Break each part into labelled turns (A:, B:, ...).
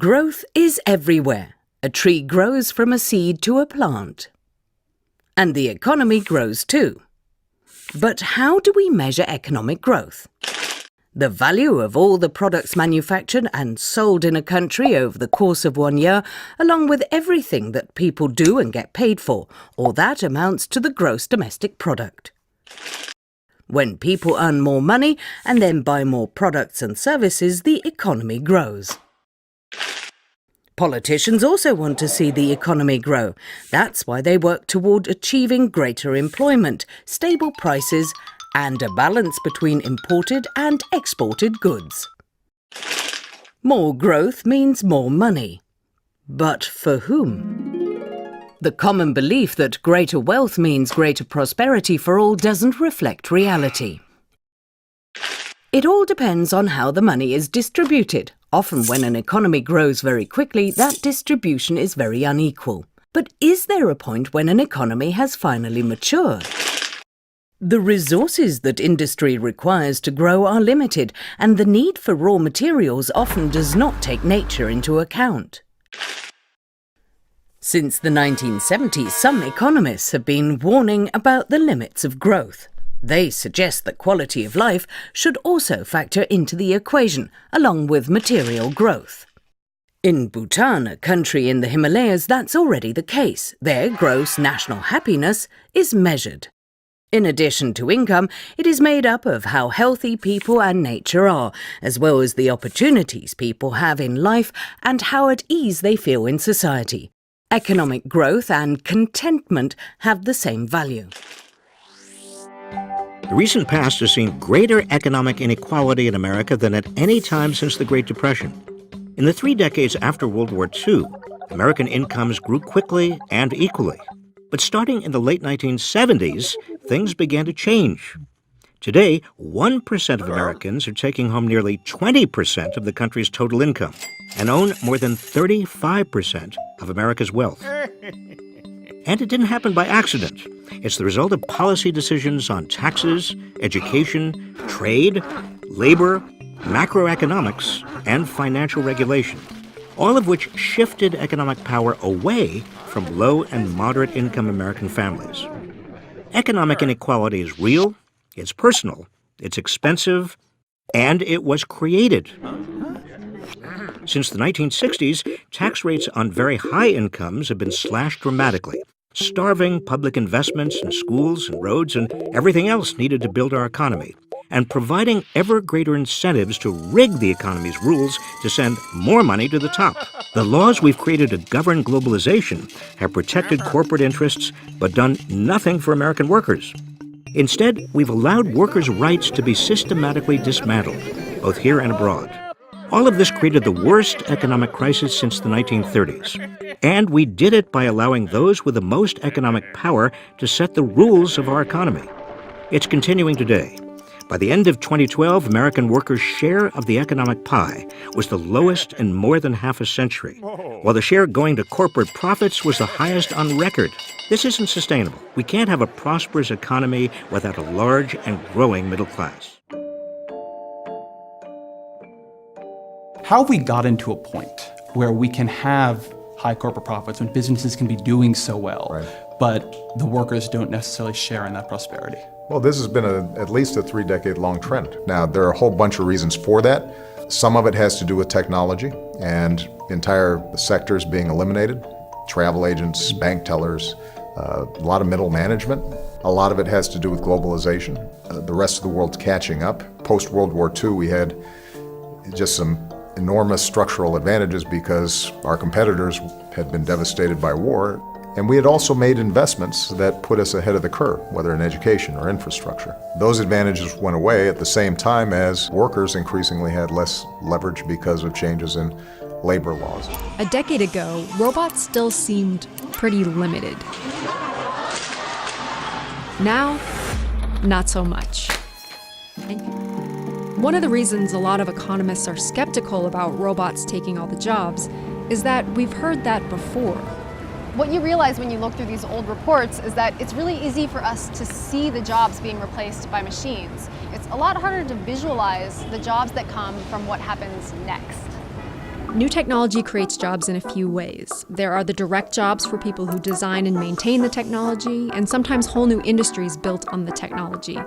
A: Growth is everywhere. A tree grows from a seed to a plant. And the economy grows too. But how do we measure economic growth? The value of all the products manufactured and sold in a country over the course of 1 year, along with everything that people do and get paid for, all that amounts to the gross domestic product. When people earn more money and then buy more products and services, the economy grows. Politicians also want to see the economy grow. That's why they work toward achieving greater employment, stable prices, and a balance between imported and exported goods. More growth means more money. But for whom? The common belief that greater wealth means greater prosperity for all doesn't reflect reality. It all depends on how the money is distributed. Often when an economy grows very quickly, that distribution is very unequal. But is there a point when an economy has finally matured? The resources that industry requires to grow are limited, and the need for raw materials often does not take nature into account. Since the 1970s, some economists have been warning about the limits of growth. They suggest that quality of life should also factor into the equation, along with material growth. In Bhutan, a country in the Himalayas, that's already the case. Their gross national happiness is measured. In addition to income, it is made up of how healthy people and nature are, as well as the opportunities people have in life and how at ease they feel in society. Economic growth and contentment have the same value.
B: The recent past has seen greater economic inequality in America than at any time since the Great Depression. In the 3 decades after World War II, American incomes grew quickly and equally. But starting in the late 1970s, things began to change. Today, 1% of Americans are taking home nearly 20% of the country's total income and own more than 35% of America's wealth. And it didn't happen by accident. It's the result of policy decisions on taxes, education, trade, labor, macroeconomics, and financial regulation, all of which shifted economic power away from low and moderate income American families. Economic inequality is real, it's personal, it's expensive, and it was created. Since the 1960s, tax rates on very high incomes have been slashed dramatically, starving public investments in schools and roads and everything else needed to build our economy, and providing ever greater incentives to rig the economy's rules to send more money to the top. The laws we've created to govern globalization have protected corporate interests but done nothing for American workers. Instead, we've allowed workers' rights to be systematically dismantled, both here and abroad. All of this created the worst economic crisis since the 1930s. And we did it by allowing those with the most economic power to set the rules of our economy. It's continuing today. By the end of 2012, American workers' share of the economic pie was the lowest in more than half a century, while the share going to corporate profits was the highest on record. This isn't sustainable. We can't have a prosperous economy without a large and growing middle class.
C: How have we got into a point where we can have high corporate profits when businesses can be doing so well, but the workers don't necessarily share in that prosperity?
D: Well, this has been at least a 3-decade-long trend. Now, there are a whole bunch of reasons for that. Some of it has to do with technology and entire sectors being eliminated. Travel agents, bank tellers, a lot of middle management. A lot of it has to do with globalization. The rest of the world's catching up. Post-World War II, we had just some enormous structural advantages because our competitors had been devastated by war. And we had also made investments that put us ahead of the curve, whether in education or infrastructure. Those advantages went away at the same time as workers increasingly had less leverage because of changes in labor laws.
E: A decade ago, robots still seemed pretty limited. Now, not so much. And one of the reasons a lot of economists are skeptical about robots taking all the jobs is that we've heard that before.
F: What you realize when you look through these old reports is that it's really easy for us to see the jobs being replaced by machines. It's a lot harder to visualize the jobs that come from what happens next.
E: New technology creates jobs in a few ways. There are the direct jobs for people who design and maintain the technology, and sometimes whole new industries built on the technology.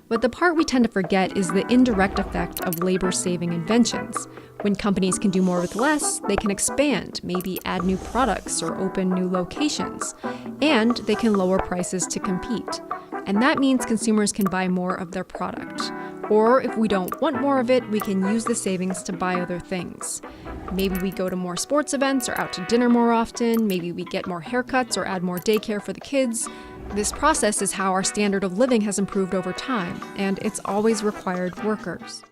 E: But the part we tend to forget is the indirect effect of labor-saving inventions. When companies can do more with less, they can expand, maybe add new products or open new locations. And they can lower prices to compete. And that means consumers can buy more of their product. Or if we don't want more of it, we can use the savings to buy other things. Maybe we go to more sports events or out to dinner more often. Maybe we get more haircuts or add more daycare for the kids. This process is how our standard of living has improved over time, and it's always required workers.